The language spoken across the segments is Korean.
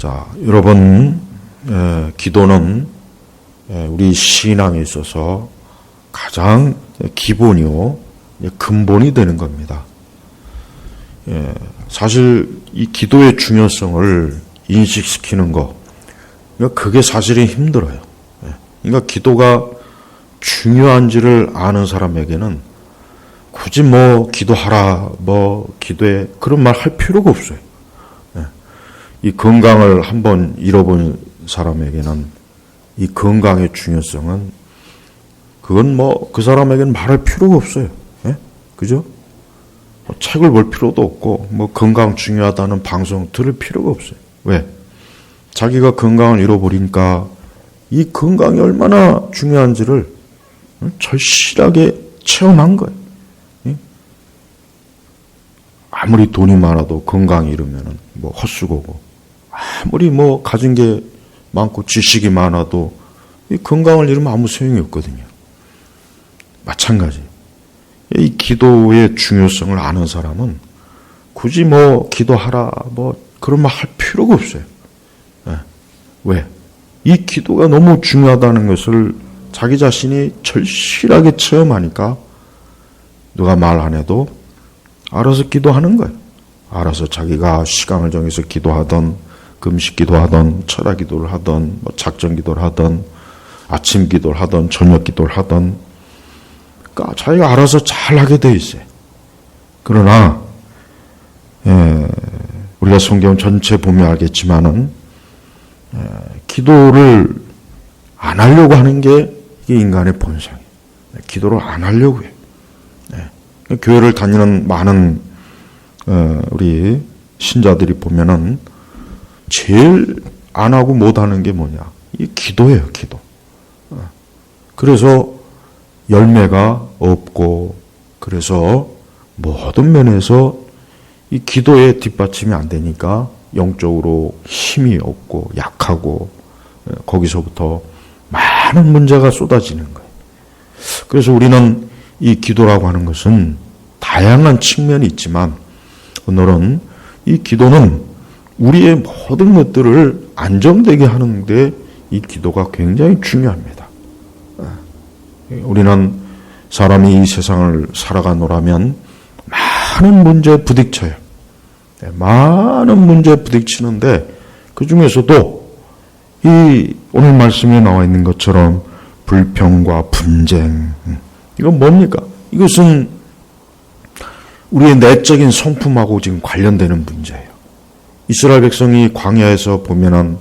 자, 여러분, 기도는 우리 신앙에 있어서 가장 기본이요, 근본이 되는 겁니다. 사실 이 기도의 중요성을 인식시키는 거, 그게 사실은 힘들어요. 그러니까 기도가 중요한지를 아는 사람에게는 굳이 기도하라, 기도해, 그런 말 할 필요가 없어요. 이 건강을 한번 잃어본 사람에게는 이 건강의 중요성은 그건 그 사람에게는 말할 필요가 없어요. 그죠? 책을 볼 필요도 없고, 건강 중요하다는 방송 들을 필요가 없어요. 왜? 자기가 건강을 잃어버리니까 이 건강이 얼마나 중요한지를 절실하게 체험한 거예요. 아무리 돈이 많아도 건강이 잃으면 헛수고고, 아무리 가진 게 많고 지식이 많아도 이 건강을 잃으면 아무 소용이 없거든요. 마찬가지. 이 기도의 중요성을 아는 사람은 굳이 기도하라, 그런 말 할 필요가 없어요. 왜? 이 기도가 너무 중요하다는 것을 자기 자신이 절실하게 체험하니까 누가 말 안 해도 알아서 기도하는 거예요. 알아서 자기가 시간을 정해서 기도하던, 금식 기도하던, 철학 기도를 하던, 작전 기도를 하던, 아침 기도를 하던, 저녁 기도를 하던, 그러니까 자기가 알아서 잘하게 돼 있어요. 그러나 우리가 성경 전체 보면 알겠지만은 기도를 안 하려고 하는 게 이게 인간의 본성이에요. 기도를 안 하려고 해요. 교회를 다니는 많은 우리 신자들이 보면은 제일 안 하고 못 하는 게 뭐냐? 이 기도예요, 기도. 그래서 열매가 없고, 그래서 모든 면에서 이 기도에 뒷받침이 안 되니까 영적으로 힘이 없고 약하고, 거기서부터 많은 문제가 쏟아지는 거예요. 그래서 우리는 이 기도라고 하는 것은 다양한 측면이 있지만, 오늘은 이 기도는 우리의 모든 것들을 안정되게 하는데 이 기도가 굉장히 중요합니다. 우리는 사람이 이 세상을 살아가노라면 많은 문제에 부딪혀요. 많은 문제에 부딪히는데 그 중에서도 이 오늘 말씀에 나와 있는 것처럼 불평과 분쟁, 이건 뭡니까? 이것은 우리의 내적인 성품하고 지금 관련되는 문제예요. 이스라엘 백성이 광야에서 보면은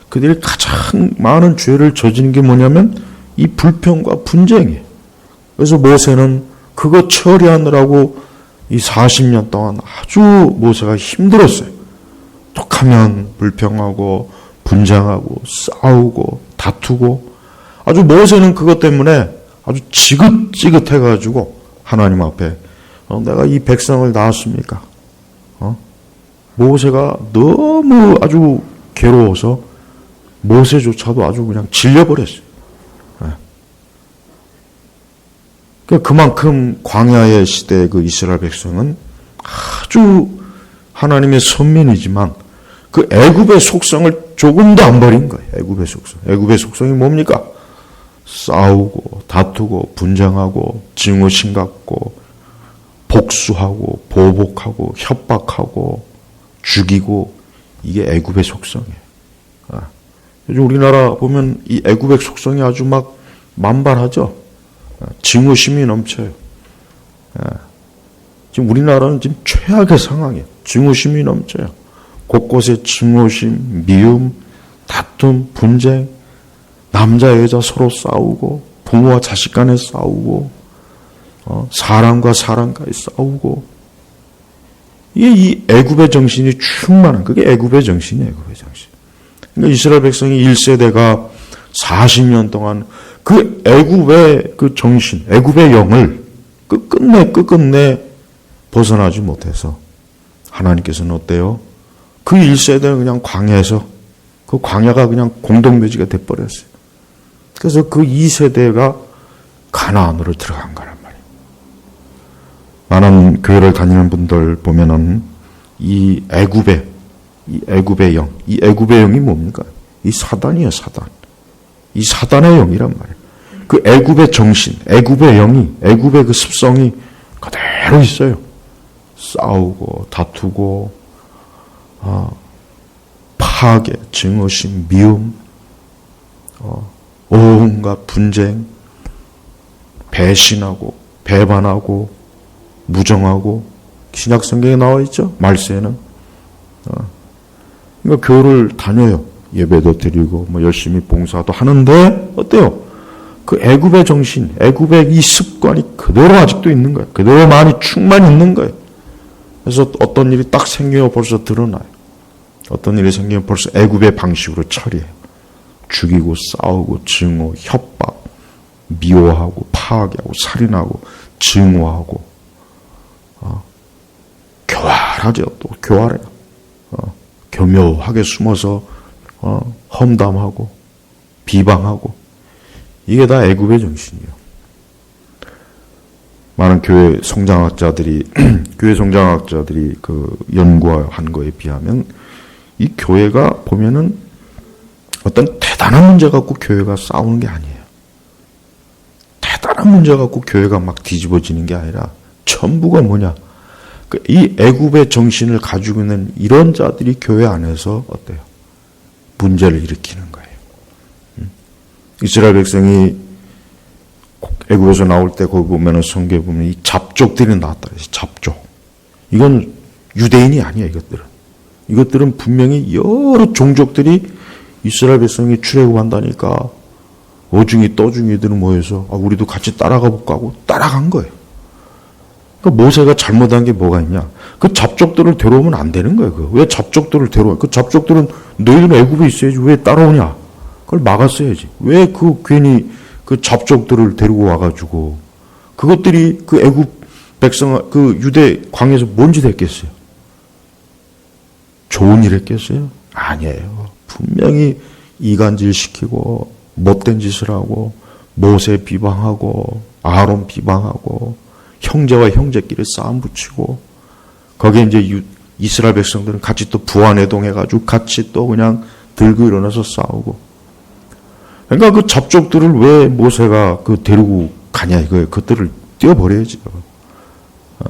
그들이 가장 많은 죄를 저지른 게 뭐냐면 이 불평과 분쟁이에요. 그래서 모세는 그거 처리하느라고 이 40년 동안 아주 모세가 힘들었어요. 툭하면 불평하고 분쟁하고 싸우고 다투고, 아주 모세는 그것 때문에 아주 지긋지긋해가지고 하나님 앞에 내가 이 백성을 낳았습니까? 모세가 너무 아주 괴로워서 모세조차도 아주 그냥 질려버렸어요. 그만큼 광야의 시대의 그 이스라엘 백성은 아주 하나님의 선민이지만 그 애굽의 속성을 조금도 안 버린 거예요. 애굽의 속성. 애굽의 속성이 뭡니까? 싸우고 다투고 분쟁하고 증오심 갖고 복수하고 보복하고 협박하고 죽이고, 이게 애굽의 속성이에요. 요즘 우리나라 보면 이 애굽의 속성이 아주 막 만발하죠. 증오심이 넘쳐요. 지금 우리나라는 지금 최악의 상황이에요. 증오심이 넘쳐요. 곳곳에 증오심, 미움, 다툼, 분쟁, 남자 여자 서로 싸우고, 부모와 자식 간에 싸우고, 사람과 사람과의 싸우고, 이게 이 애굽의 정신이 충만한, 그게 애굽의 정신이에요. 애굽의 정신. 그러니까 이스라엘 백성이 1세대가 40년 동안 그 애굽의 그 정신, 애굽의 영을 끝끝내 벗어나지 못해서 하나님께서는 어때요? 그 1세대는 그냥 광야에서, 그 광야가 그냥 공동묘지가 돼버렸어요. 그래서 그 2세대가 가나안으로 들어간 거란 말이에요. 많은 교회를 다니는 분들 보면은 이 애굽의 이 애굽의 영, 이 애굽의 영이 뭡니까? 이 사단이에요, 사단. 이 사단의 영이란 말이에요. 그 애굽의 정신, 애굽의 영이, 애굽의 그 습성이 그대로 있어요. 싸우고 다투고 파괴, 증오심, 미움, 온갖 분쟁, 배신하고 배반하고 무정하고 신약 성경에 나와 있죠. 말세에는 그러니까 교회를 다녀요. 예배도 드리고 뭐 열심히 봉사도 하는데 어때요? 그 애굽의 정신, 애굽의 이 습관이 그대로 아직도 있는 거예요. 그대로 많이 충만히 있는 거예요. 그래서 어떤 일이 딱 생기면 벌써 드러나요. 어떤 일이 생기면 벌써 애굽의 방식으로 처리해요. 죽이고 싸우고 증오, 협박, 미워하고 파괴하고 살인하고 증오하고 교활하죠. 또 교활해요. 교묘하게 숨어서 험담하고 비방하고 이게 다 애굽의 정신이에요. 많은 교회 성장학자들이 그 연구한 거에 비하면 이 교회가 보면은 어떤 대단한 문제 갖고 교회가 싸우는 게 아니에요. 대단한 문제 갖고 교회가 막 뒤집어지는 게 아니라 전부가 뭐냐? 이 애굽의 정신을 가지고 있는 이런 자들이 교회 안에서 어때요? 문제를 일으키는 거예요. 이스라엘 백성이 애굽에서 나올 때 거기 보면은 성경에 보면 이 잡족들이 나왔다 그래서 잡족. 이건 유대인이 아니에요. 이것들은 분명히 여러 종족들이 이스라엘 백성이 출애굽한다니까 어중이 떠중이들은 모여서 우리도 같이 따라가 볼까 하고 따라간 거예요. 그러니까 모세가 잘못한 게 뭐가 있냐? 그 잡족들을 데려오면 안 되는 거예요. 왜 잡족들을 데려와? 그 잡족들은 너희들은 애굽에 있어야지 왜 따라오냐? 그걸 막았어야지. 왜 괜히 그 잡족들을 데리고 와가지고 그것들이 그 애굽 백성 그 유대 광야에서 뭔 짓 했겠어요? 좋은 일 했겠어요? 아니에요. 분명히 이간질 시키고 못된 짓을 하고 모세 비방하고 아론 비방하고 형제와 형제끼리 싸움 붙이고 거기에 이제 이스라엘 백성들은 같이 또 부안해동해가지고 같이 또 그냥 들고 일어나서 싸우고 그러니까 그 잡족들을 왜 모세가 데리고 가냐 이거예요. 그들을 띄워버려야죠.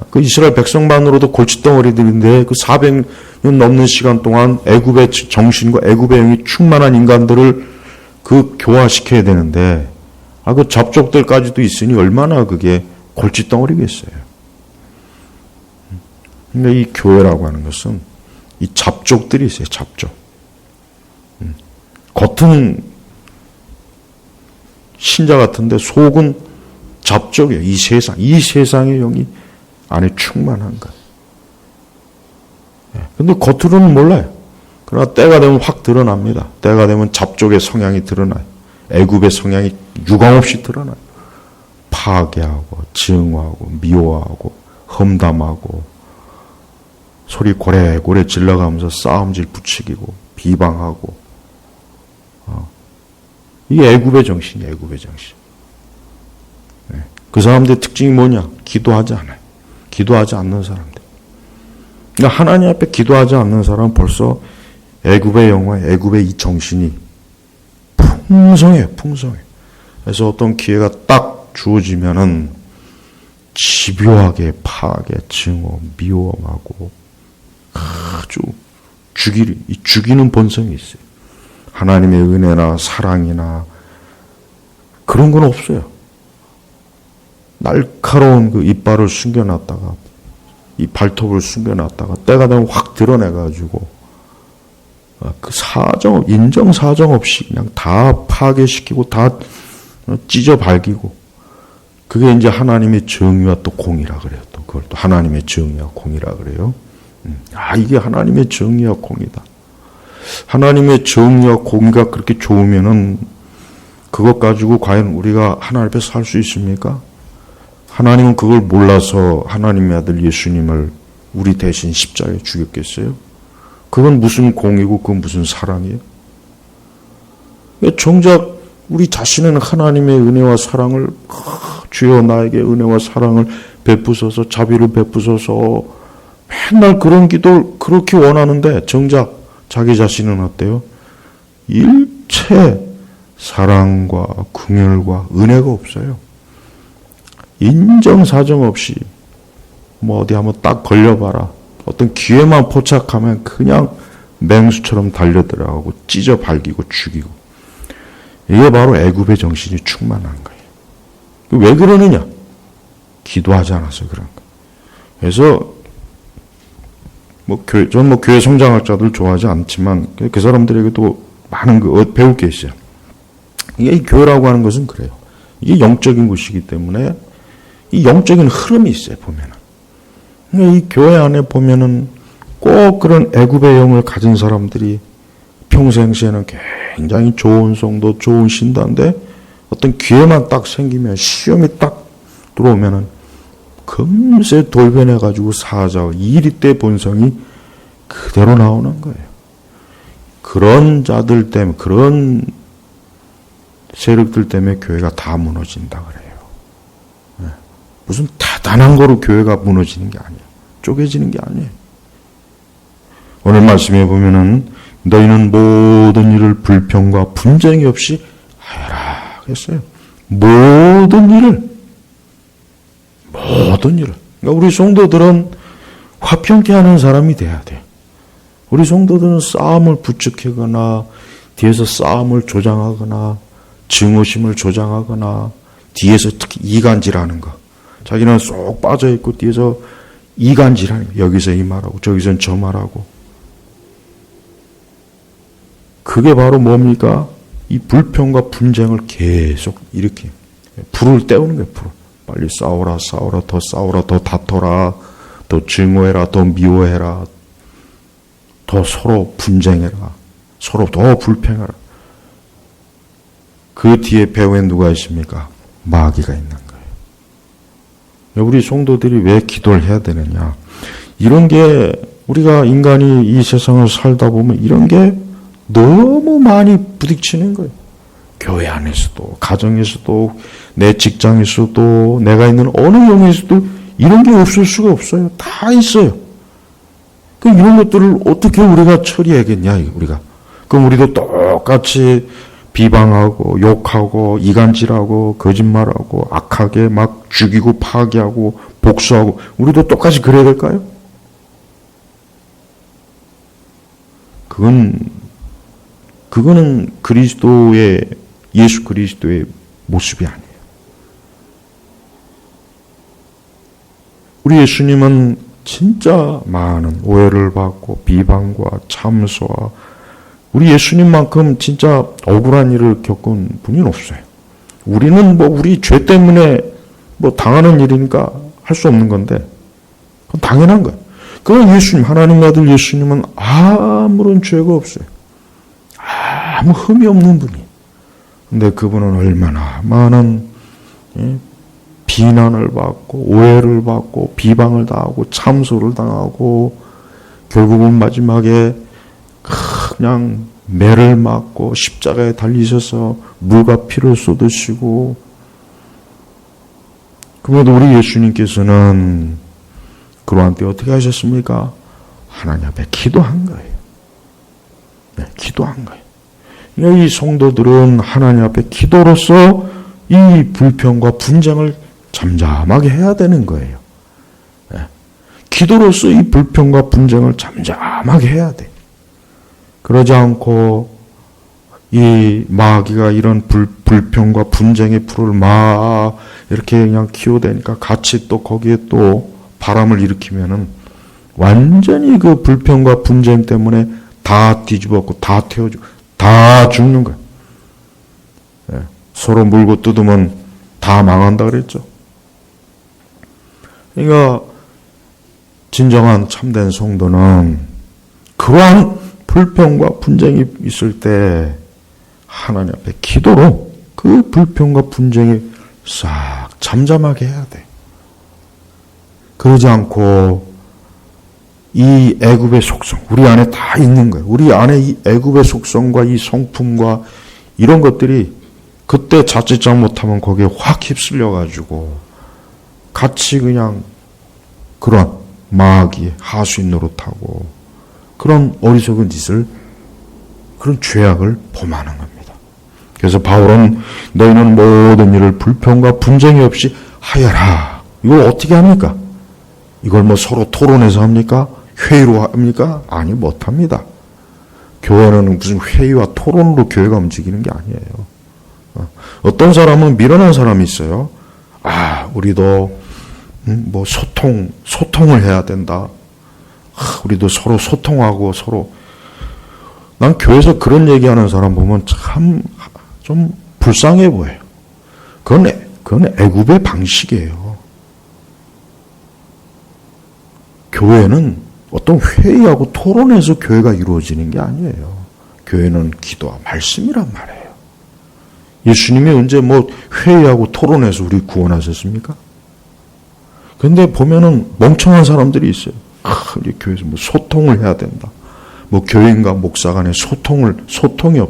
그 이스라엘 백성만으로도 골칫덩어리들인데 그 400년 넘는 시간 동안 애굽의 정신과 애굽의 영이 충만한 인간들을 교화시켜야 되는데 그 잡족들까지도 있으니 얼마나 그게 골칫덩어리겠어요. 근데 이 교회라고 하는 것은 이 잡족들이 있어요. 잡족. 겉은 신자 같은데 속은 잡족이에요. 이 세상의 영이 안에 충만한 거예요. 근데 겉으로는 몰라요. 그러나 때가 되면 확 드러납니다. 때가 되면 잡족의 성향이 드러나요. 애굽의 성향이 유감없이 드러나요. 파괴하고 증오하고 미워하고 험담하고 소리 고래고래 질러가면서 싸움질 부추기고 비방하고 이게 애굽의 정신이에요. 애굽의 정신. 그 사람들의 특징이 뭐냐? 기도하지 않아요. 기도하지 않는 사람들. 그러니까 하나님 앞에 기도하지 않는 사람은 벌써 애굽의 영화, 애굽의 이 정신이 풍성해요. 풍성해요. 그래서 어떤 기회가 딱 주어지면은 집요하게 파괴, 증오, 미워하고 아주 죽이는 본성이 있어요. 하나님의 은혜나 사랑이나 그런 건 없어요. 날카로운 그 이빨을 숨겨놨다가 이 발톱을 숨겨놨다가 때가 되면 확 드러내가지고 그 인정 사정 없이 그냥 다 파괴시키고 다 찢어 발기고 그게 이제 하나님의 정의와 또 공이라 그래요. 또 그걸 또 하나님의 정의와 공이라 그래요. 이게 하나님의 정의와 공이다. 하나님의 정의와 공의가 그렇게 좋으면은 그것 가지고 과연 우리가 하나님 앞에 살 수 있습니까? 하나님은 그걸 몰라서 하나님의 아들 예수님을 우리 대신 십자가에 죽였겠어요? 그건 무슨 공이고 그건 무슨 사랑이에요? 정작 우리 자신은 하나님의 은혜와 사랑을 주여 나에게 은혜와 사랑을 베푸소서 자비를 베푸소서 맨날 그런 기도를 그렇게 원하는데 정작 자기 자신은 어때요? 일체 사랑과 긍휼과 은혜가 없어요. 인정사정 없이 뭐 어디 한번 딱 걸려봐라. 어떤 기회만 포착하면 그냥 맹수처럼 달려들어가고 찢어 발기고 죽이고. 이게 바로 애굽의 정신이 충만한 거예요. 왜 그러느냐? 기도하지 않아서 그런 거예요. 그래서 저는 교회 성장학자들 좋아하지 않지만 그 사람들에게도 많은 배울 게 있어요. 이게 교회라고 하는 것은 그래요. 이게 영적인 곳이기 때문에 이 영적인 흐름이 있어요, 보면은. 이 교회 안에 보면은 꼭 그런 애굽의 영을 가진 사람들이 평생시에는 굉장히 좋은 성도, 좋은 신도인데 어떤 기회만 딱 생기면, 시험이 딱 들어오면은 금세 돌변해가지고 사자와 이리때 본성이 그대로 나오는 거예요. 그런 자들 때문에, 그런 세력들 때문에 교회가 다 무너진다 그래요. 무슨 대단한 거로 교회가 무너지는 게 아니에요. 쪼개지는 게 아니에요. 오늘 말씀해 보면은 너희는 모든 일을 불평과 분쟁이 없이 하여라 했어요. 모든 일을. 그러니까 우리 성도들은 화평케 하는 사람이 돼야 돼. 우리 성도들은 싸움을 부추기거나 뒤에서 싸움을 조장하거나 증오심을 조장하거나 뒤에서 특히 이간질하는 거. 자기는 쏙 빠져있고 뒤에서 이간질하는 거. 여기서 이 말하고 저기선 저 말하고. 그게 바로 뭡니까? 이 불평과 분쟁을 계속 일으키 불을 때우는 거예요. 불을. 빨리 싸워라, 더 싸워라, 더 다퉈라, 더 증오해라, 더 미워해라, 더 서로 분쟁해라, 서로 더 불평해라. 그 뒤에 배후에 누가 있습니까? 마귀가 있는 거예요. 우리 성도들이 왜 기도를 해야 되느냐? 이런 게 우리가 인간이 이 세상을 살다 보면 이런 게 너무 많이 부딪히는 거예요. 교회 안에서도, 가정에서도, 내 직장에서도, 내가 있는 어느 영역에서도 이런 게 없을 수가 없어요. 다 있어요. 그럼 이런 것들을 어떻게 우리가 처리하겠냐, 우리가. 그럼 우리도 똑같이 비방하고, 욕하고, 이간질하고, 거짓말하고, 악하게 막 죽이고, 파괴하고, 복수하고, 우리도 똑같이 그래야 될까요? 그거는 예수 그리스도의 모습이 아니에요. 우리 예수님은 진짜 많은 오해를 받고 비방과 참소와 우리 예수님만큼 진짜 억울한 일을 겪은 분이 없어요. 우리는 우리 죄 때문에 당하는 일이니까 할 수 없는 건데 그건 당연한 거예요. 그건 예수님, 하나님 아들 예수님은 아무런 죄가 없어요. 아무 흠이 없는 분이. 근데 그분은 얼마나 많은 비난을 받고 오해를 받고 비방을 당하고 참소를 당하고 결국은 마지막에 그냥 매를 맞고 십자가에 달리셔서 물과 피를 쏟으시고 그래도 우리 예수님께서는 그러한 때 어떻게 하셨습니까? 하나님 앞에 기도한 거예요. 네, 기도한 거예요. 이 성도들은 하나님 앞에 기도로서 이 불평과 분쟁을 잠잠하게 해야 되는 거예요. 네. 기도로서 이 불평과 분쟁을 잠잠하게 해야 돼. 그러지 않고 이 마귀가 이런 불평과 분쟁의 불을 막 이렇게 그냥 키워대니까 같이 또 거기에 또 바람을 일으키면은 완전히 그 불평과 분쟁 때문에 다 뒤집었고 다 태워주고 다 죽는 거예요. 네. 서로 물고 뜯으면 다 망한다 그랬죠. 그러니까 진정한 참된 성도는 그러한 불평과 분쟁이 있을 때 하나님 앞에 기도로 그 불평과 분쟁이 싹 잠잠하게 해야 돼. 그러지 않고 이 애굽의 속성, 우리 안에 다 있는 거예요. 우리 안에 이 애굽의 속성과 이 성품과 이런 것들이 그때 자칫 잘못하면 거기에 확 휩쓸려가지고 같이 그냥 그런 마귀의 하수인 노릇하고 그런 어리석은 짓을 그런 죄악을 범하는 겁니다. 그래서 바울은 너희는 모든 일을 불평과 분쟁이 없이 하여라. 이걸 어떻게 합니까? 이걸 뭐 서로 토론해서 합니까? 회의로 합니까? 아니, 못합니다. 교회는 무슨 회의와 토론으로 교회가 움직이는 게 아니에요. 어떤 사람은 미련한 사람이 있어요. 우리도 뭐 소통을 해야 된다. 우리도 서로 소통하고 서로. 난 교회에서 그런 얘기하는 사람 보면 참 좀 불쌍해 보여요. 그건 애굽의 방식이에요. 교회는 어떤 회의하고 토론에서 교회가 이루어지는 게 아니에요. 교회는 기도와 말씀이란 말이에요. 예수님이 언제 뭐 회의하고 토론해서 우리 구원하셨습니까? 근데 보면은 멍청한 사람들이 있어요. 우리 교회에서 뭐 소통을 해야 된다. 뭐 교인과 목사 간의 소통이 없.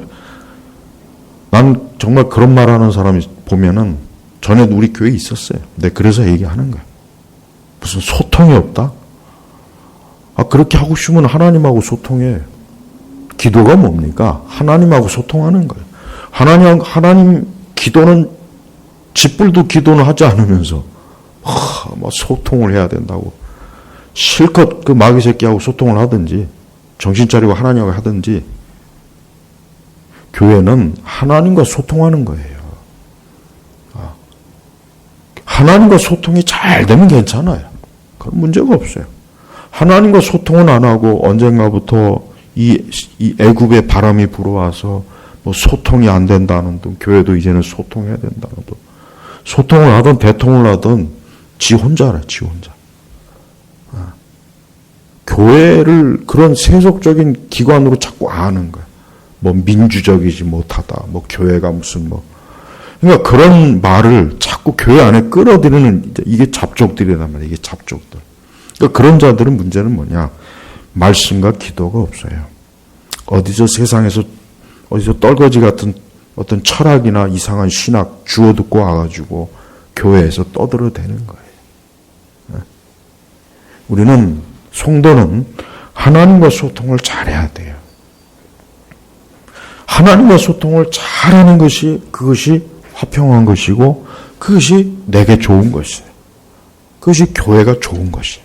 난 정말 그런 말하는 사람이 보면은 전에 우리 교회에 있었어요. 근데 그래서 얘기하는 거예요. 무슨 소통이 없다? 그렇게 하고 싶으면 하나님하고 소통해. 기도가 뭡니까? 하나님하고 소통하는 거예요. 하나님 기도는 짓불도 기도는 하지 않으면서 뭐 소통을 해야 된다고. 실컷 그 마귀 새끼하고 소통을 하든지 정신 차리고 하나님하고 하든지. 교회는 하나님과 소통하는 거예요. 하나님과 소통이 잘 되면 괜찮아요. 그건 문제가 없어요. 하나님과 소통은 안 하고 언젠가부터 이 애굽의 바람이 불어와서 뭐 소통이 안 된다는 둥, 교회도 이제는 소통해야 된다는 둥. 소통을 하든 대통을 하든 지 혼자라, 지 혼자. 교회를 그런 세속적인 기관으로 자꾸 아는 거예요. 뭐 민주적이지 못하다. 뭐 교회가 무슨 뭐. 그러니까 그런 말을 자꾸 교회 안에 끌어들이는 이게 잡족들이란 말이에요. 이게 잡족들. 그러니까 그런 자들은 문제는 뭐냐? 말씀과 기도가 없어요. 세상에서 어디서 떨거지 같은 어떤 철학이나 이상한 신학 주워 듣고 와가지고 교회에서 떠들어대는 거예요. 우리는 성도는 하나님과 소통을 잘해야 돼요. 하나님과 소통을 잘하는 그것이 화평한 것이고 그것이 내게 좋은 것이에요. 그것이 교회가 좋은 것이에요.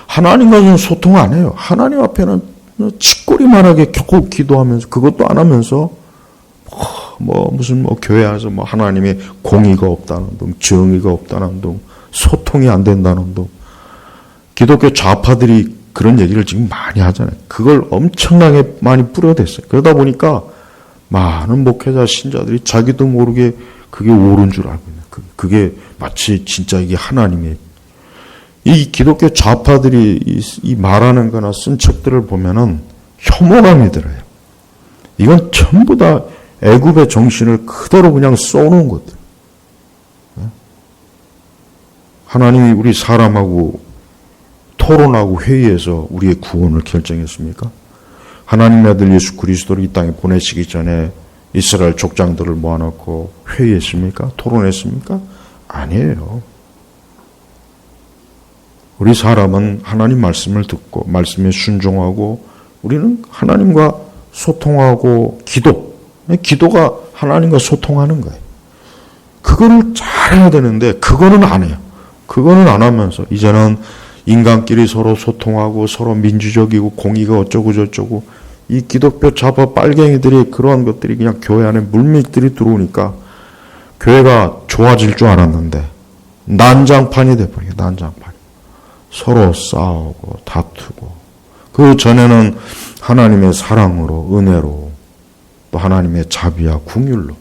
하나님과는 소통 안 해요. 하나님 앞에는 치꼬리만하게 겨우 기도하면서 그것도 안 하면서 무슨 교회 안에서 하나님의 공의가 없다는 둥, 정의가 없다는 둥, 소통이 안 된다는 둥. 기독교 좌파들이 그런 얘기를 지금 많이 하잖아요. 그걸 엄청나게 많이 뿌려댔어요. 그러다 보니까 많은 목회자 신자들이 자기도 모르게 그게 옳은 줄 알고 있는. 그게 마치 진짜 이게 하나님의. 이 기독교 좌파들이 이 말하는 거나 쓴 책들을 보면은 혐오감이 들어요. 이건 전부 다 애굽의 정신을 그대로 그냥 써놓은 것들. 하나님이 우리 사람하고 토론하고 회의해서 우리의 구원을 결정했습니까? 하나님의 아들 예수 그리스도를 이 땅에 보내시기 전에 이스라엘 족장들을 모아놓고 회의했습니까? 토론했습니까? 아니에요. 우리 사람은 하나님 말씀을 듣고 말씀에 순종하고 우리는 하나님과 소통하고 기도가 하나님과 소통하는 거예요. 그거를 잘해야 되는데 그거는 안 해요. 그거는 안 하면서 이제는 인간끼리 서로 소통하고 서로 민주적이고 공의가 어쩌고 저쩌고 이 기독교 좌파 빨갱이들이 그러한 것들이 그냥 교회 안에 물밀들이 들어오니까 교회가 좋아질 줄 알았는데 난장판이 돼버려요. 난장판. 서로 싸우고 다투고 그 전에는 하나님의 사랑으로 은혜로 또 하나님의 자비와 긍휼로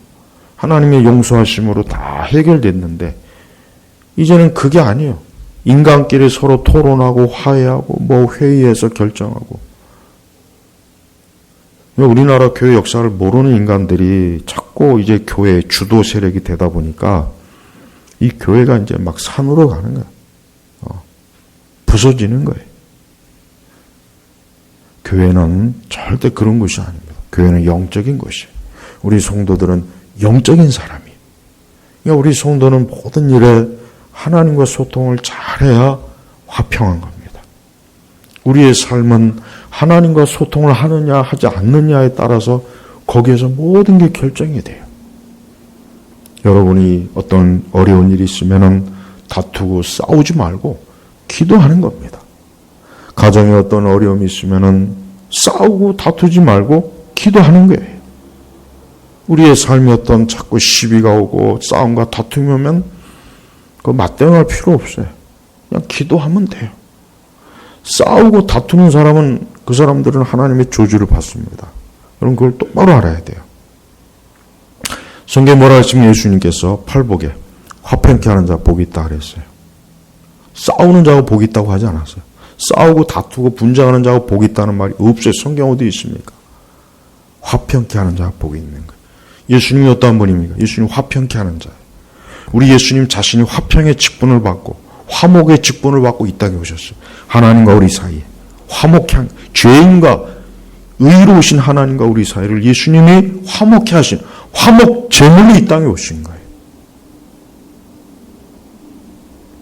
하나님의 용서하심으로 다 해결됐는데 이제는 그게 아니에요. 인간끼리 서로 토론하고 화해하고 회의해서 결정하고 우리나라 교회 역사를 모르는 인간들이 자꾸 이제 교회의 주도 세력이 되다 보니까 이 교회가 이제 막 산으로 가는 거예요. 부서지는 거예요. 교회는 절대 그런 것이 아닙니다. 교회는 영적인 것이에요. 우리 성도들은 영적인 사람이에요. 그러니까 우리 성도는 모든 일에 하나님과 소통을 잘해야 화평한 겁니다. 우리의 삶은 하나님과 소통을 하느냐 하지 않느냐에 따라서 거기에서 모든 게 결정이 돼요. 여러분이 어떤 어려운 일이 있으면은 다투고 싸우지 말고 기도하는 겁니다. 가정에 어떤 어려움이 있으면은 싸우고 다투지 말고 기도하는 거예요. 우리의 삶이 어떤 자꾸 시비가 오고 싸움과 다툼이 오면 그 맞대응할 필요 없어요. 그냥 기도하면 돼요. 싸우고 다투는 사람은 그 사람들은 하나님의 저주를 받습니다. 여러분 그걸 똑바로 알아야 돼요. 성경에 뭐라 했으면 예수님께서 팔복에 화평케 하는 자 복이 있다 그랬어요. 싸우는 자가 복이 있다고 하지 않았어요. 싸우고 다투고 분쟁하는 자가 복이 있다는 말이 없어요. 성경 어디 있습니까? 화평케 하는 자가 복이 있는 거예요. 예수님이 어떠한 분입니까? 예수님 화평케 하는 자예요. 우리 예수님 자신이 화평의 직분을 받고 화목의 직분을 받고 이 땅에 오셨어요. 하나님과 우리 사이에 화목해, 죄인과 의로우신 하나님과 우리 사이를 예수님이 화목케 하신 화목 제물로 이 땅에 오신 거예요.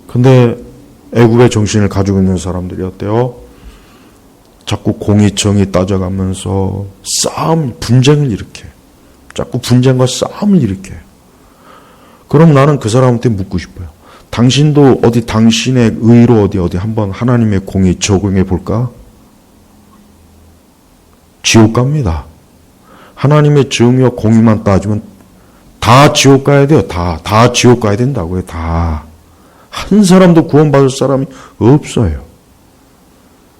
근데 애굽의 정신을 가지고 있는 사람들이 어때요? 자꾸 공의정의 따져가면서 싸움, 분쟁을 일으켜요. 자꾸 분쟁과 싸움을 일으켜요. 그럼 나는 그 사람한테 묻고 싶어요. 당신도 어디 당신의 의로 어디 한번 하나님의 공의 적용해 볼까? 지옥 갑니다. 하나님의 정의와 공의만 따지면 다 지옥 가야 돼요. 다 지옥 가야 된다고요. 다. 한 사람도 구원받을 사람이 없어요.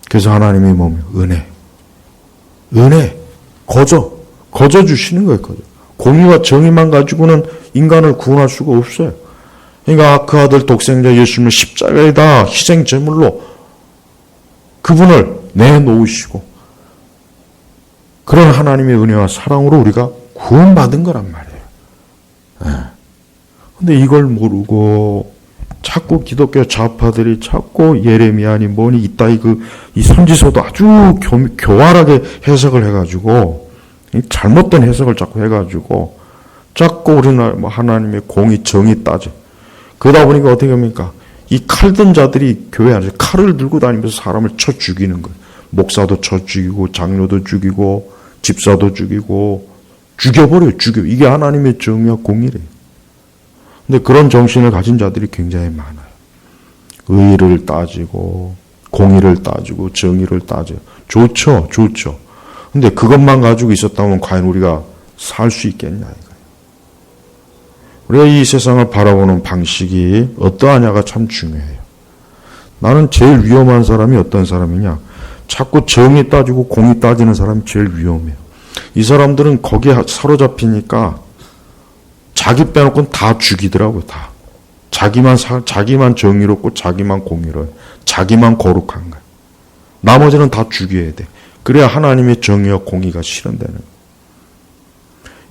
그래서 하나님이 뭐면 은혜, 거저 주시는 거예요. 거저. 공의와 정의만 가지고는 인간을 구원할 수가 없어요. 그러니까 그 아들 독생자 예수님을 십자가에다 희생 제물로 그분을 내놓으시고 그런 하나님의 은혜와 사랑으로 우리가 구원받은 거란 말이에요. 근데 이걸 모르고 자꾸 기독교 좌파들이 자꾸 예레미야니 뭐니 이따위 이 선지서도 아주 교활하게 해석을 해가지고 잘못된 해석을 자꾸 해가지고 자꾸 우리나라 뭐 하나님의 공의 정의 따져. 그러다 보니까 어떻게 합니까? 이 칼든 자들이 교회 안에서 칼을 들고 다니면서 사람을 쳐 죽이는 거예요. 목사도 쳐 죽이고 장로도 죽이고 집사도 죽이고 죽여버려요. 이게 하나님의 정의와 공의래요. 근데 그런 정신을 가진 자들이 굉장히 많아요. 의를 따지고 공의를 따지고 정의를 따져요. 좋죠. 근데 그것만 가지고 있었다면 과연 우리가 살 수 있겠냐 이거예요. 우리가 이 세상을 바라보는 방식이 어떠하냐가 참 중요해요. 나는 제일 위험한 사람이 어떤 사람이냐? 자꾸 정의 따지고 공의 따지는 사람이 제일 위험해요. 이 사람들은 거기에 사로잡히니까 자기 빼놓고는 다 죽이더라고요. 다. 자기만 정의롭고 자기만 공의로워요. 자기만 거룩한 거예요. 나머지는 다 죽여야 돼. 그래야 하나님의 정의와 공의가 실현되는 거예요.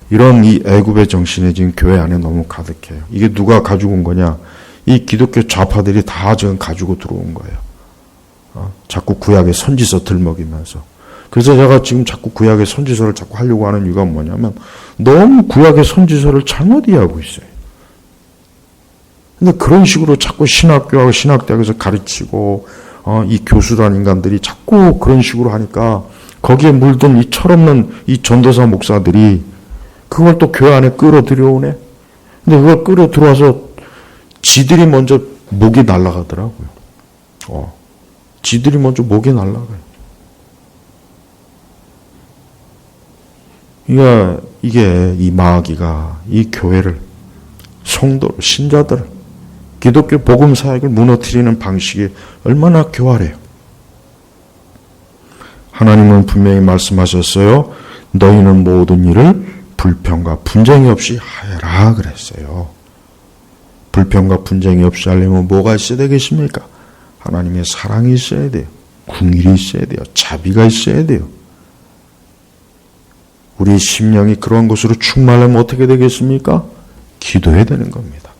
이런 이 애굽의 정신이 지금 교회 안에 너무 가득해요. 이게 누가 가지고 온 거냐? 이 기독교 좌파들이 다 지금 가지고 들어온 거예요. 자꾸 구약의 선지서 들먹이면서. 그래서 제가 지금 자꾸 구약의 선지서를 자꾸 하려고 하는 이유가 뭐냐면 너무 구약의 선지서를 잘못 이해하고 있어요. 근데 그런 식으로 자꾸 신학교하고 신학대학에서 가르치고 이 교수란 인간들이 자꾸 그런 식으로 하니까 거기에 물든 이 철없는 이 전도사 목사들이 그걸 또 교회 안에 끌어들여오네. 근데 그걸 끌어들어와서 지들이 먼저 목이 날아가더라고요. 지들이 먼저 목이 날아가요. 그러니까 이게 이 마귀가 이 교회를 성도를 신자들을 기독교 복음 사역을 무너뜨리는 방식이 얼마나 교활해요. 하나님은 분명히 말씀하셨어요. 너희는 모든 일을 불평과 분쟁이 없이 하여라 그랬어요. 불평과 분쟁이 없이 하려면 뭐가 있어야 되겠습니까? 하나님의 사랑이 있어야 돼요. 긍휼이 있어야 돼요. 자비가 있어야 돼요. 우리 심령이 그런 것으로 충만하면 어떻게 되겠습니까? 기도해야 되는 겁니다.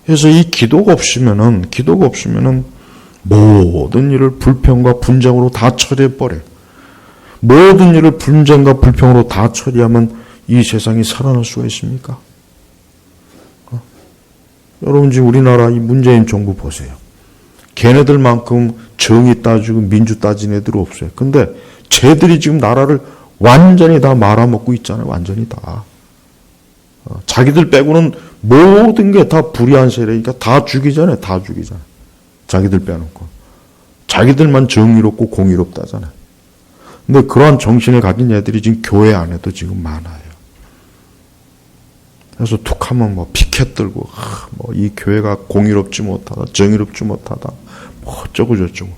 그래서 이 기도가 없으면은 모든 일을 불평과 분쟁으로 다 처리해버려요. 모든 일을 분쟁과 불평으로 다 처리하면 이 세상이 살아날 수가 있습니까? 여러분 지금 우리나라 이 문재인 정부 보세요. 걔네들만큼 정의 따지고 민주 따진 애들 없어요. 근데 쟤들이 지금 나라를 완전히 다 말아먹고 있잖아요. 완전히 다. 자기들 빼고는 모든 게 다 불의한 세력이니까 다 죽이잖아요. 다 죽이잖아요. 자기들 빼놓고. 자기들만 정의롭고 공의롭다잖아요. 근데 그러한 정신을 가진 애들이 지금 교회 안에도 지금 많아요. 그래서 툭 하면 뭐 피켓 들고, 뭐 이 교회가 공의롭지 못하다, 정의롭지 못하다, 뭐 어쩌고 저쩌고.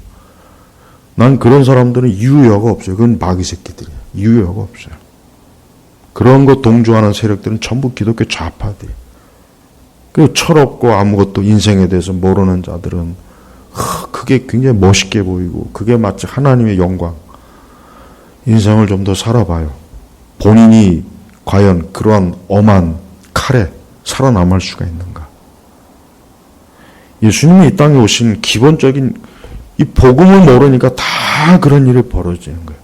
난 그런 사람들은 유효가 없어요. 그건 마귀 새끼들이에요. 유효가 없어요. 그런 거 동조하는 세력들은 전부 기독교 좌파들이에요. 그리고 철없고 아무것도 인생에 대해서 모르는 자들은 그게 굉장히 멋있게 보이고 그게 마치 하나님의 영광. 인생을 좀 더 살아봐요. 본인이 과연 그러한 엄한 칼에 살아남을 수가 있는가. 예수님이 이 땅에 오신 기본적인 이 복음을 모르니까 다 그런 일이 벌어지는 거예요.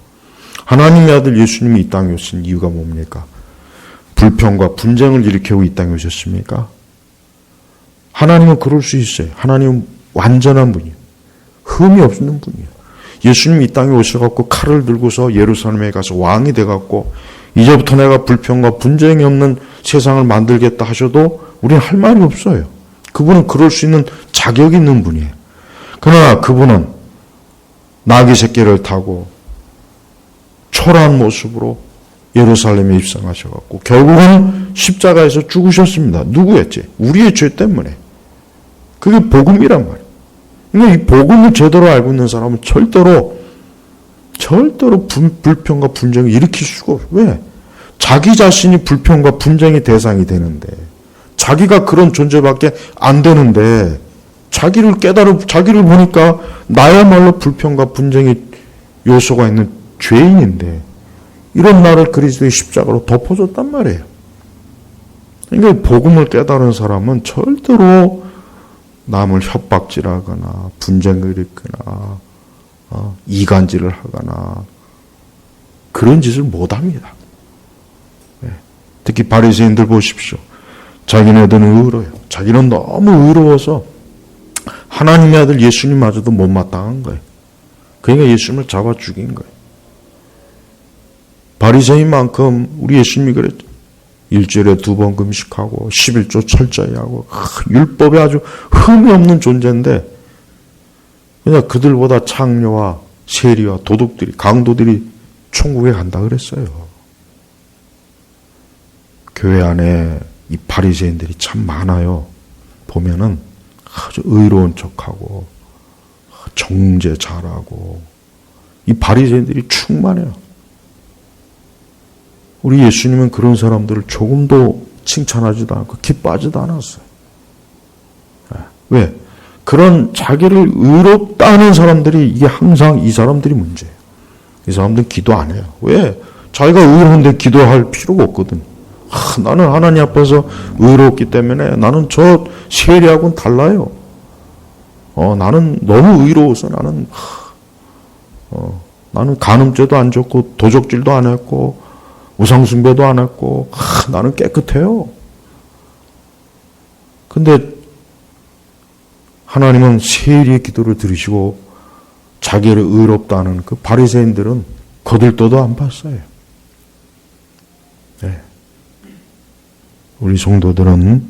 하나님의 아들 예수님이 이 땅에 오신 이유가 뭡니까? 불평과 분쟁을 일으키고 이 땅에 오셨습니까? 하나님은 그럴 수 있어요. 하나님은 완전한 분이에요. 흠이 없는 분이에요. 예수님이 이 땅에 오셔갖고 칼을 들고서 예루살렘에 가서 왕이 돼갖고 이제부터 내가 불평과 분쟁이 없는 세상을 만들겠다 하셔도 우리는 할 말이 없어요. 그분은 그럴 수 있는 자격이 있는 분이에요. 그러나 그분은 나귀 새끼를 타고 초라한 모습으로 예루살렘에 입성하셔갖고 결국은 십자가에서 죽으셨습니다. 누구였지? 우리의 죄 때문에. 그게 복음이란 말이에요. 그러니까 이 복음을 제대로 알고 있는 사람은 절대로 불평과 분쟁을 일으킬 수가 없어요. 왜? 자기 자신이 불평과 분쟁의 대상이 되는데 자기가 그런 존재밖에 안 되는데 자기를 보니까 나야말로 불평과 분쟁의 요소가 있는 죄인인데 이런 나를 그리스도의 십자가로 덮어줬단 말이에요. 그러니까 복음을 깨달은 사람은 절대로 남을 협박질하거나 분쟁을 일으키거나 이간질을 하거나 그런 짓을 못합니다. 특히 바리새인들 보십시오. 자기네들은 의로워요. 자기는 너무 의로워서 하나님의 아들 예수님마저도 못마땅한 거예요. 그러니까 예수님을 잡아 죽인 거예요. 바리새인만큼 우리 예수님이 그랬죠. 일주일에 2번 금식하고 11조 철저히 하고 율법에 아주 흠이 없는 존재인데 그냥 그들보다 창녀와 세리와 도둑들이 강도들이 천국에 간다 그랬어요. 교회 안에 이 바리새인들이 참 많아요. 보면은 아주 의로운 척하고 정제 잘하고 이 바리새인들이 충만해요. 우리 예수님은 그런 사람들을 조금도 칭찬하지도 않고 기뻐하지도 않았어요. 왜? 그런 자기를 의롭다는 사람들이 이게 항상 이 사람들이 문제예요. 이 사람들은 기도 안 해요. 왜? 자기가 의로운데 기도할 필요가 없거든. 나는 하나님 앞에서 의롭기 때문에 나는 저 세리하고는 달라요. 나는 너무 의로워서 나는 간음죄도 안 졌고 도적질도 안 했고 우상숭배도 안 했고 나는 깨끗해요. 근데 하나님은 세리의 기도를 들으시고 자기를 의롭다는 그 바리새인들은 거들떠도 안 봤어요. 네. 우리 성도들은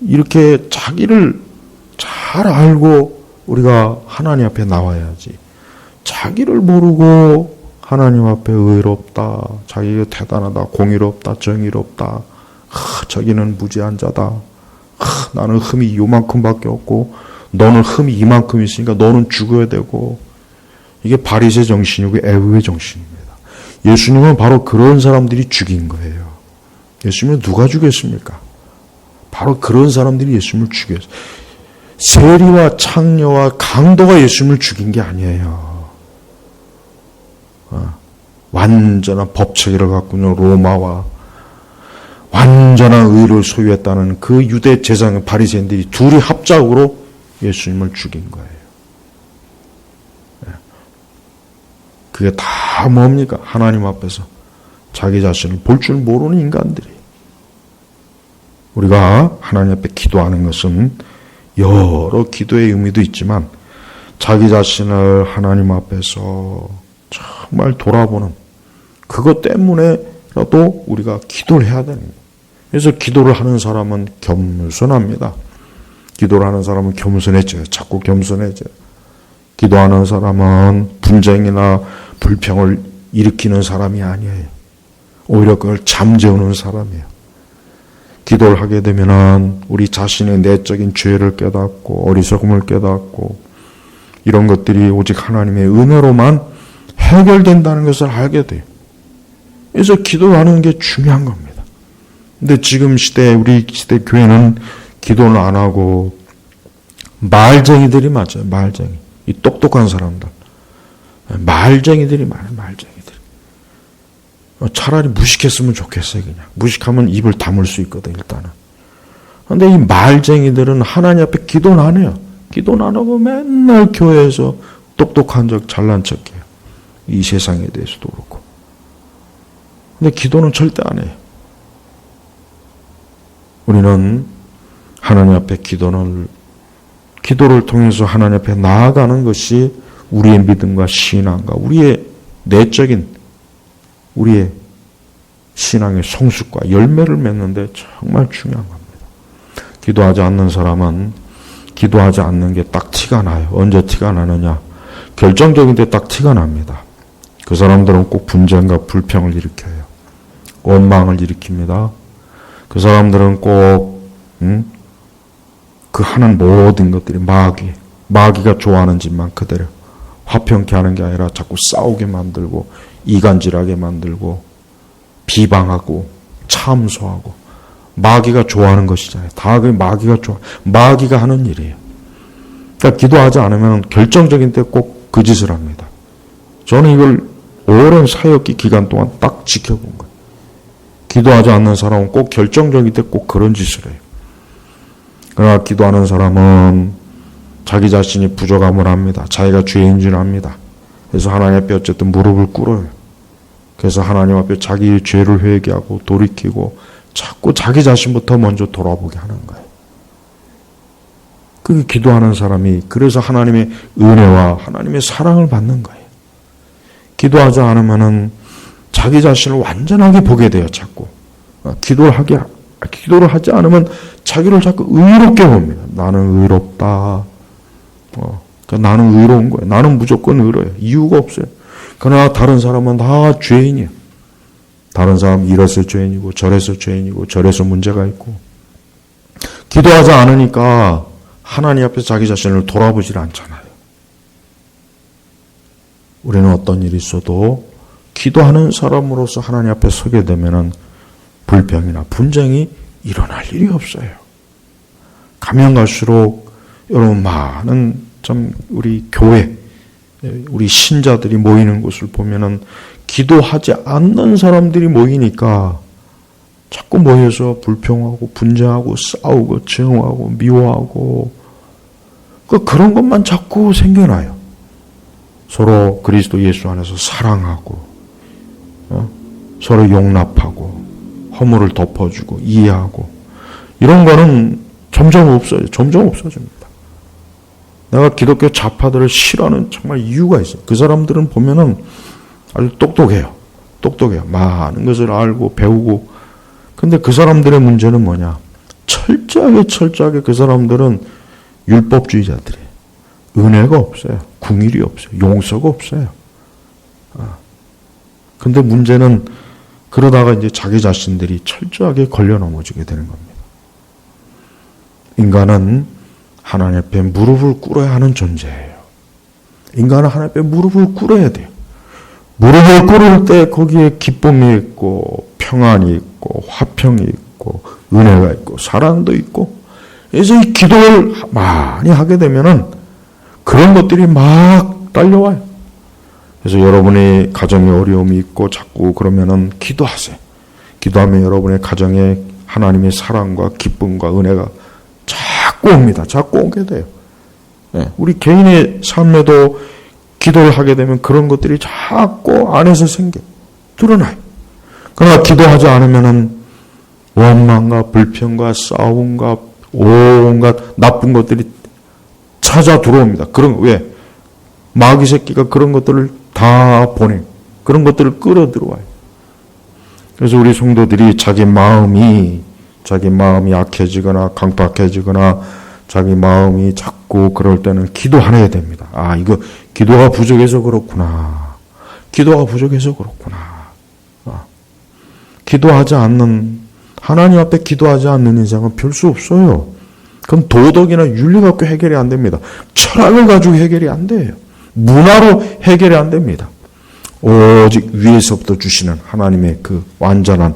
이렇게 자기를 잘 알고 우리가 하나님 앞에 나와야지. 자기를 모르고 하나님 앞에 의롭다, 자기가 대단하다, 공의롭다, 정의롭다, 자기는 무지한 자다, 나는 흠이 요만큼밖에 없고 너는 흠이 이만큼 있으니까 너는 죽어야 되고 이게 바리새 정신이고 애국의 정신입니다. 예수님은 바로 그런 사람들이 죽인 거예요. 예수님은 누가 죽였습니까? 바로 그런 사람들이 예수님을 죽였어요. 세리와 창녀와 강도가 예수님을 죽인 게 아니에요. 완전한 법체계를 갖고 있는 로마와 완전한 의를 소유했다는 그 유대 제사장 바리새인들이 둘이 합작으로 예수님을 죽인 거예요. 그게 다 뭡니까? 하나님 앞에서 자기 자신을 볼 줄 모르는 인간들이. 우리가 하나님 앞에 기도하는 것은 여러 기도의 의미도 있지만 자기 자신을 하나님 앞에서 정말 돌아보는 그것 때문에라도 우리가 기도를 해야 되는 거예요. 그래서 기도를 하는 사람은 겸손합니다. 기도를 하는 사람은 겸손해져요. 자꾸 겸손해져요. 기도하는 사람은 분쟁이나 불평을 일으키는 사람이 아니에요. 오히려 그걸 잠재우는 사람이에요. 기도를 하게 되면 우리 자신의 내적인 죄를 깨닫고 어리석음을 깨닫고 이런 것들이 오직 하나님의 은혜로만 해결된다는 것을 알게 돼요. 그래서 기도하는 게 중요한 겁니다. 근데 지금 시대, 우리 시대 교회는 기도는 안 하고 말쟁이들이 맞아요. 말쟁이. 이 똑똑한 사람들. 말쟁이들이 많아요. 말쟁이들. 차라리 무식했으면 좋겠어요. 그냥. 무식하면 입을 다물 수 있거든 일단은. 그런데 이 말쟁이들은 하나님 앞에 기도는 안 해요. 기도는 안 하고 맨날 교회에서 똑똑한 척 잘난 척해요. 이 세상에 대해서도 그렇고. 근데 기도는 절대 안 해요. 우리는 하나님 앞에 기도를 통해서 하나님 앞에 나아가는 것이 우리의 믿음과 신앙과 우리의 내적인 우리의 신앙의 성숙과 열매를 맺는데 정말 중요한 겁니다. 기도하지 않는 사람은 기도하지 않는 게 딱 티가 나요. 언제 티가 나느냐? 결정적인 데 딱 티가 납니다. 그 사람들은 꼭 분쟁과 불평을 일으켜요. 원망을 일으킵니다. 그 사람들은 꼭 그 하는 모든 것들이 마귀가 좋아하는 짓만 그대로 화평케 하는 게 아니라 자꾸 싸우게 만들고 이간질하게 만들고 비방하고 참소하고 마귀가 좋아하는 것이잖아요. 다 그 마귀가 하는 일이에요. 그러니까 기도하지 않으면 결정적인 때 꼭 그 짓을 합니다. 저는 이걸 오랜 사역기 기간 동안 딱 지켜본 거예요. 기도하지 않는 사람은 꼭 결정적인 때 꼭 그런 짓을 해요. 그러나 기도하는 사람은 자기 자신이 부족함을 합니다. 자기가 죄인 줄 압니다. 그래서 하나님 앞에 어쨌든 무릎을 꿇어요. 그래서 하나님 앞에 자기의 죄를 회개하고 돌이키고 자꾸 자기 자신부터 먼저 돌아보게 하는 거예요. 그게 기도하는 사람이 그래서 하나님의 은혜와 하나님의 사랑을 받는 거예요. 기도하지 않으면은 자기 자신을 완전하게 보게 돼요. 자꾸 기도를 하지 않으면 자기를 자꾸 의롭게 봅니다. 나는 의롭다. 그러니까 나는 의로운 거예요. 나는 무조건 의로워요. 이유가 없어요. 그러나 다른 사람은 다 죄인이에요. 다른 사람 이래서 죄인이고 저래서 죄인이고 저래서 문제가 있고 기도하지 않으니까 하나님 앞에 자기 자신을 돌아보질 않잖아요. 우리는 어떤 일이 있어도 기도하는 사람으로서 하나님 앞에 서게 되면은 불평이나 분쟁이 일어날 일이 없어요. 가면 갈수록 여러분 많은 참 우리 교회 우리 신자들이 모이는 곳을 보면은 기도하지 않는 사람들이 모이니까 자꾸 모여서 불평하고 분쟁하고 싸우고 증오하고 미워하고 그런 것만 자꾸 생겨나요. 서로 그리스도 예수 안에서 사랑하고 서로 용납하고 허물을 덮어주고 이해하고 이런 거는 점점 없어집니다. 내가 기독교 좌파들을 싫어하는 정말 이유가 있어요. 그 사람들은 보면은 아주 똑똑해요. 많은 것을 알고 배우고. 근데 그 사람들의 문제는 뭐냐? 철저하게 그 사람들은 율법주의자들이에요. 은혜가 없어요. 궁일이 없어요. 용서가 없어요. 근데 문제는 그러다가 이제 자기 자신들이 철저하게 걸려 넘어지게 되는 겁니다. 인간은 하나님 앞에 무릎을 꿇어야 하는 존재예요. 인간은 하나님 앞에 무릎을 꿇어야 돼요. 무릎을 꿇을 때 거기에 기쁨이 있고 평안이 있고 화평이 있고 은혜가 있고 사랑도 있고 그래서 이 기도를 많이 하게 되면은 그런 것들이 막 딸려와요. 그래서 여러분이 가정에 어려움이 있고 자꾸 그러면은 기도하세요. 기도하면 여러분의 가정에 하나님의 사랑과 기쁨과 은혜가 자꾸 옵니다. 자꾸 오게 돼요. 네. 우리 개인의 삶에도 기도를 하게 되면 그런 것들이 자꾸 안에서 드러나요. 그러나 기도하지 않으면은 원망과 불평과 싸움과 온갖 나쁜 것들이 찾아 들어옵니다. 왜? 마귀 새끼가 그런 것들을 다 보내. 그런 것들을 끌어 들어와요. 그래서 우리 성도들이 자기 마음이 약해지거나 강팍해지거나 자기 마음이 자꾸 그럴 때는 기도해야 됩니다. 아, 이거 기도가 부족해서 그렇구나. 기도가 부족해서 그렇구나. 기도하지 않는, 하나님 앞에 기도하지 않는 인생은 별 수 없어요. 그건 도덕이나 윤리 갖고 해결이 안 됩니다. 철학을 가지고 해결이 안 돼요. 문화로 해결이 안 됩니다. 오직 위에서부터 주시는 하나님의 그 완전한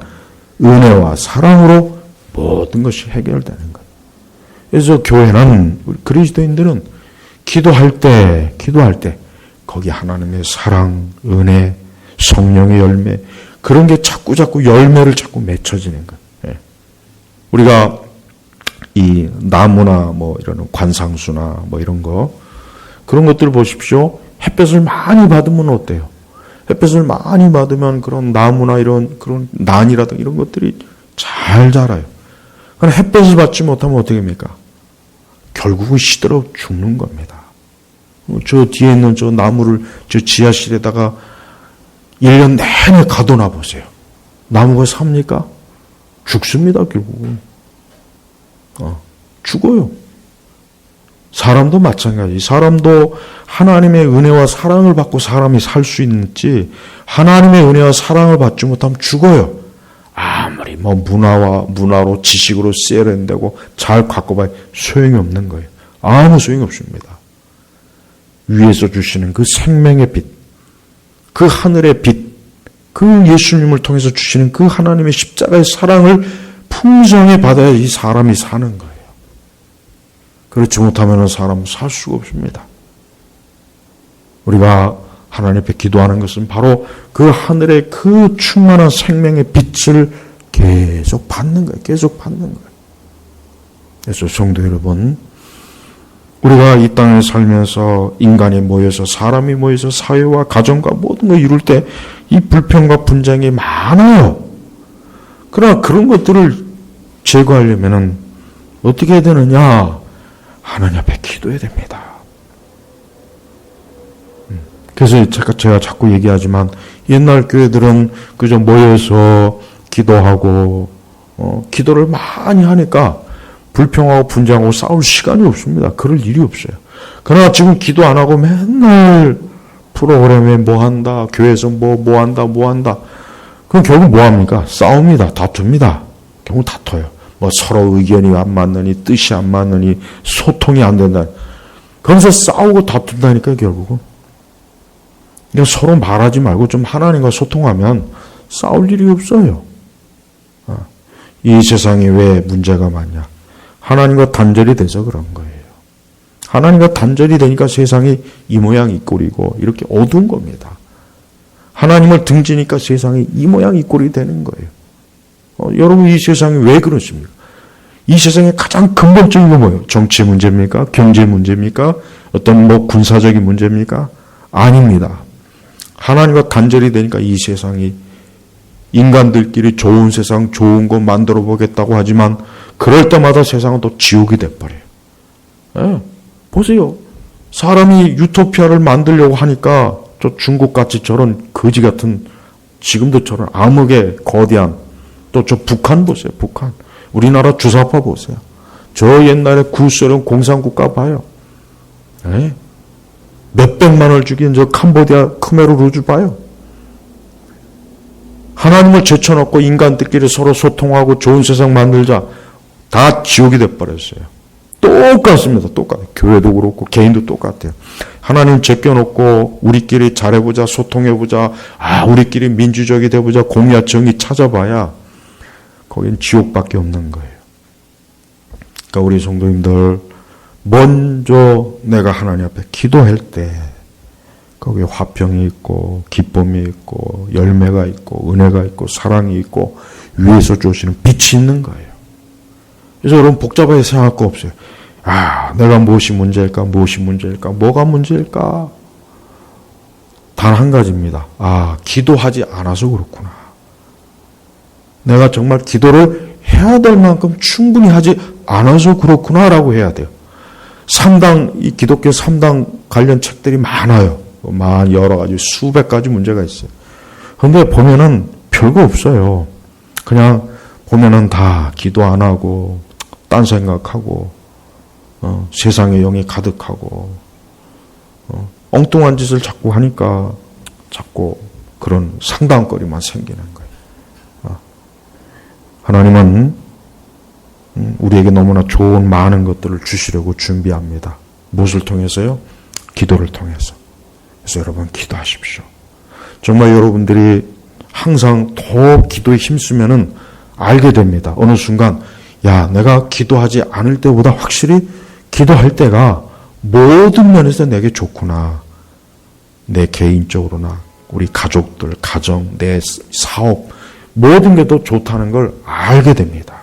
은혜와 사랑으로 모든 것이 해결되는 거예요. 그래서 교회는, 우리 그리스도인들은 기도할 때 거기 하나님의 사랑, 은혜, 성령의 열매, 그런 게 자꾸 열매를 자꾸 맺혀지는 거예요. 예. 우리가 이 나무나 뭐 이런 관상수나 뭐 이런 거, 그런 것들을 보십시오. 햇볕을 많이 받으면 어때요? 햇볕을 많이 받으면 그런 나무나 이런 그런 난이라든가 이런 것들이 잘 자라요. 그러나 햇볕을 받지 못하면 어떻게 됩니까? 결국은 시들어 죽는 겁니다. 저 뒤에 있는 저 나무를 저 지하실에다가 1년 내내 가둬놔 보세요. 나무가 삽니까? 죽습니다, 결국은. 죽어요. 사람도 마찬가지. 사람도 하나님의 은혜와 사랑을 받고 사람이 살 수 있는지, 하나님의 은혜와 사랑을 받지 못하면 죽어요. 아무리 뭐 문화로 지식으로 세련되고 잘 갖고 봐야 소용이 없는 거예요. 아무 소용이 없습니다. 위에서 주시는 그 생명의 빛, 그 하늘의 빛, 그 예수님을 통해서 주시는 그 하나님의 십자가의 사랑을 풍성히 받아야 이 사람이 사는 거예요. 그렇지 못하면 사람은 살 수가 없습니다. 우리가 하나님 앞에 기도하는 것은 바로 그 하늘의 그 충만한 생명의 빛을 계속 받는 거예요. 계속 받는 거예요. 그래서 성도 여러분, 우리가 이 땅에 살면서 인간이 모여서, 사람이 모여서 사회와 가정과 모든 걸 이룰 때 이 불평과 분쟁이 많아요. 그러나 그런 것들을 제거하려면 어떻게 해야 되느냐? 하나님 앞에 기도해야 됩니다. 그래서 제가 자꾸 얘기하지만 옛날 교회들은 그저 모여서 기도하고 기도를 많이 하니까 불평하고 분쟁하고 싸울 시간이 없습니다. 그럴 일이 없어요. 그러나 지금 기도 안 하고 맨날 프로그램에 뭐 한다, 교회에서 뭐 한다. 그럼 결국 뭐 합니까? 싸웁니다. 다툽니다. 결국 다퉈요. 뭐 서로 의견이 안 맞느니, 뜻이 안 맞느니, 소통이 안 된다. 그러면서 싸우고 다툰다니까, 결국은. 그냥 서로 말하지 말고 좀 하나님과 소통하면 싸울 일이 없어요. 이 세상에 왜 문제가 많냐? 하나님과 단절이 돼서 그런 거예요. 하나님과 단절이 되니까 세상이 이 모양 이 꼴이고 이렇게 어두운 겁니다. 하나님을 등지니까 세상이 이 모양 이 꼴이 되는 거예요. 여러분, 이 세상이 왜 그렇습니까? 이 세상의 가장 근본적인 건 뭐예요? 정치 문제입니까? 경제 문제입니까? 어떤 뭐 군사적인 문제입니까? 아닙니다. 하나님과 단절이 되니까 이 세상이 인간들끼리 좋은 세상, 좋은 거 만들어 보겠다고 하지만 그럴 때마다 세상은 또 지옥이 돼버려요. 네. 보세요. 사람이 유토피아를 만들려고 하니까 저 중국같이 저런 거지 같은, 지금도 저런 암흑의 거대한, 또 저 북한 보세요. 북한. 우리나라 주사파 보세요. 저 옛날에 구소련 공산국가 봐요. 네. 몇백만을 죽인 저 캄보디아 크메르 루즈 봐요. 하나님을 제쳐놓고 인간들끼리 서로 소통하고 좋은 세상 만들자. 다 지옥이 돼버렸어요. 똑같습니다. 똑같아요. 교회도 그렇고 개인도 똑같아요. 하나님 제껴놓고 우리끼리 잘해보자, 소통해보자, 우리끼리 민주적이 돼보자, 공의와 정의 찾아봐야 거긴 지옥밖에 없는 거예요. 그러니까 우리 성도님들, 먼저 내가 하나님 앞에 기도할 때 거기에 화평이 있고 기쁨이 있고 열매가 있고 은혜가 있고 사랑이 있고 위에서 주시는 빛이 있는 거예요. 그래서 여러분 복잡하게 생각할 거 없어요. 내가 무엇이 문제일까? 뭐가 문제일까? 단 한 가지입니다. 기도하지 않아서 그렇구나. 내가 정말 기도를 해야 될 만큼 충분히 하지 않아서 그렇구나라고 해야 돼요. 이 기독교 3당 관련 책들이 많아요. 여러 가지, 수백 가지 문제가 있어요. 그런데 보면은 별거 없어요. 그냥 보면은 다 기도 안 하고 딴 생각하고 세상의 영이 가득하고 엉뚱한 짓을 자꾸 하니까 자꾸 그런 상담거리만 생기는 거예요. 하나님은 우리에게 너무나 좋은 많은 것들을 주시려고 준비합니다. 무엇을 통해서요? 기도를 통해서. 그래서 여러분 기도하십시오. 정말 여러분들이 항상 더 기도에 힘쓰면은 알게 됩니다. 어느 순간 야, 내가 기도하지 않을 때보다 확실히 기도할 때가 모든 면에서 내게 좋구나. 내 개인적으로나 우리 가족들, 가정, 내 사업 모든 게 더 좋다는 걸 알게 됩니다.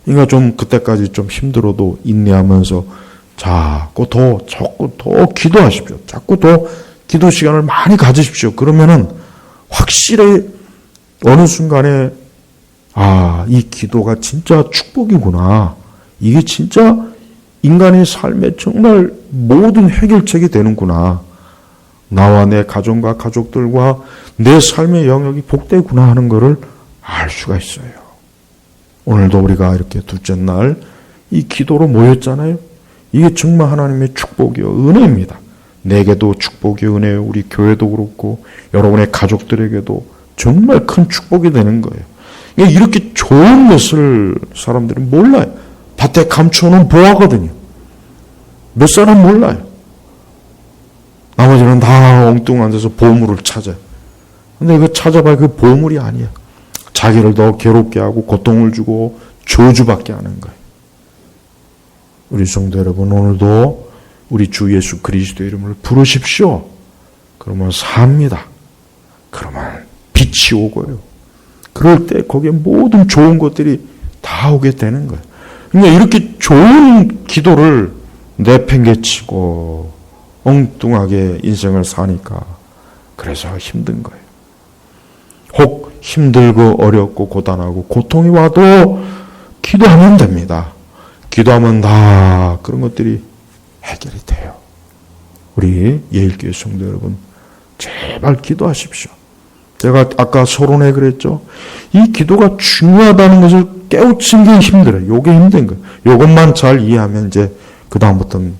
그러니까 좀 그때까지 좀 힘들어도 인내하면서 자꾸 더 기도하십시오. 자꾸 더 기도 시간을 많이 가지십시오. 그러면은 확실히 어느 순간에 이 기도가 진짜 축복이구나. 이게 진짜 인간의 삶에 정말 모든 해결책이 되는구나. 나와 내 가정과 가족들과 내 삶의 영역이 복되구나 하는 것을 알 수가 있어요. 오늘도 우리가 이렇게 둘째 날 이 기도로 모였잖아요. 이게 정말 하나님의 축복이요, 은혜입니다. 내게도 축복이요, 은혜요. 우리 교회도 그렇고 여러분의 가족들에게도 정말 큰 축복이 되는 거예요. 이렇게 좋은 것을 사람들은 몰라요. 밭에 감춰놓은 보화거든요. 몇 사람 몰라요. 나머지는 다 엉뚱한 데서 보물을 찾아요. 근데 이거 찾아봐야 그 보물이 아니야. 자기를 더 괴롭게 하고 고통을 주고 저주받게 하는 거예요. 우리 성도 여러분, 오늘도 우리 주 예수 그리스도의 이름을 부르십시오. 그러면 삽니다. 그러면 빛이 오고요. 그럴 때 거기에 모든 좋은 것들이 다 오게 되는 거예요. 그러니까 이렇게 좋은 기도를 내팽개치고 엉뚱하게 인생을 사니까 그래서 힘든 거예요. 혹 힘들고 어렵고 고단하고 고통이 와도 기도하면 됩니다. 기도하면 다 그런 것들이 해결이 돼요. 우리 예일교회 성도 여러분, 제발 기도하십시오. 제가 아까 서론에 그랬죠. 이 기도가 중요하다는 것을 깨우치는 게 힘들어요. 요게 힘든 거예요. 요것만 잘 이해하면 이제 그 다음부터는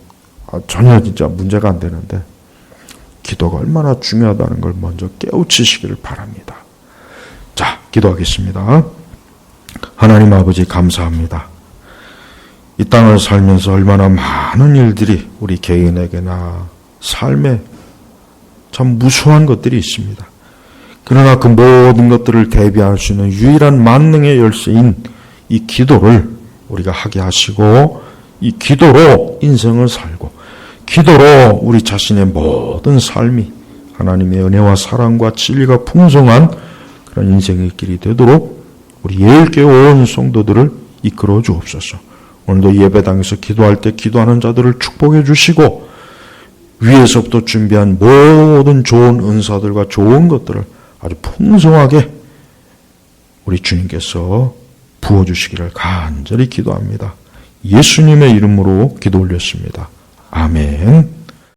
전혀 진짜 문제가 안 되는데, 기도가 얼마나 중요하다는 걸 먼저 깨우치시기를 바랍니다. 자, 기도하겠습니다. 하나님 아버지 감사합니다. 이 땅을 살면서 얼마나 많은 일들이 우리 개인에게나 삶에 참 무수한 것들이 있습니다. 그러나 그 모든 것들을 대비할 수 있는 유일한 만능의 열쇠인 이 기도를 우리가 하게 하시고, 이 기도로 인생을 살고, 기도로 우리 자신의 모든 삶이 하나님의 은혜와 사랑과 진리가 풍성한 그런 인생의 길이 되도록 우리 예일교회 온 성도들을 이끌어 주옵소서. 오늘도 예배당에서 기도할 때 기도하는 자들을 축복해 주시고, 위에서부터 준비한 모든 좋은 은사들과 좋은 것들을 아주 풍성하게 우리 주님께서 부어주시기를 간절히 기도합니다. 예수님의 이름으로 기도 올렸습니다. 아멘.